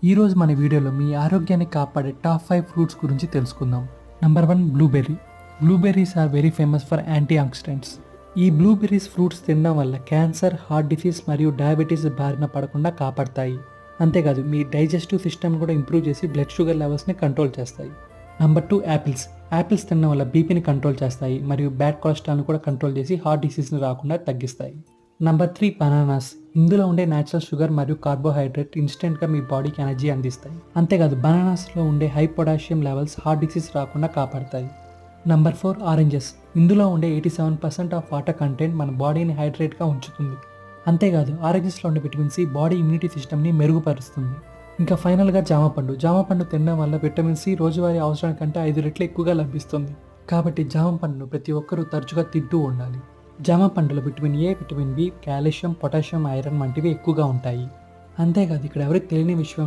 ఈరోజు మన వీడియోలో మీ ఆరోగ్యాన్ని కాపాడే టాప్ 5 ఫ్రూట్స్ గురించి తెలుసుకుందాం. Number 1 blueberry. Blueberries are very famous for antioxidants. ఈ బ్లూబెర్రీస్ ఫ్రూట్స్ తినడం వల్ల క్యాన్సర్, హార్ట్ డిసీజ్ మరియు డయాబెటీస్ బారిన పడకుండా కాపాడతాయి. అంతేకాదు మీ డైజెస్టివ్ సిస్టమ్ కూడా ఇంప్రూవ్ చేసి బ్లడ్ షుగర్ లెవెల్స్ని కంట్రోల్ చేస్తాయి. Number 2 apples. యాపిల్స్ తినడం వల్ల బీపీని కంట్రోల్ చేస్తాయి మరియు బ్యాడ్ కొలెస్ట్రాల్ని కూడా కంట్రోల్ చేసి హార్ట్ డిసీజ్ని రాకుండా తగ్గిస్తాయి. Number 3 bananas. ఇందులో ఉండే న్యాచురల్ షుగర్ మరియు కార్బోహైడ్రేట్ ఇన్స్టెంట్గా మీ బాడీకి ఎనర్జీ అందిస్తాయి. అంతేకాదు బనానాస్లో ఉండే high potassium levels heart disease రాకుండా కాపాడతాయి. Number 4 oranges. ఇందులో ఉండే 87% ఆఫ్ వాటర్ కంటెంట్ మన బాడీని హైడ్రేట్గా ఉంచుతుంది. అంతేకాదు ఆరెంజెస్లో ఉండే విటమిన్ సి బాడీ ఇమ్యూనిటీ సిస్టమ్ని మెరుగుపరుస్తుంది. ఇంకా ఫైనల్గా జామపండు. జామపండు తినడం వల్ల విటమిన్ సి రోజువారీ అవసరానికంటే 5 రెట్లు ఎక్కువగా లభిస్తుంది. కాబట్టి జామపండును ప్రతి ఒక్కరూ తరచుగా తింటూ ఉండాలి. జామ పండులో vitamin A, vitamin B, calcium, potassium, iron వంటివి ఎక్కువగా ఉంటాయి. అంతేకాదు ఇక్కడ ఎవరికి తెలియని విషయం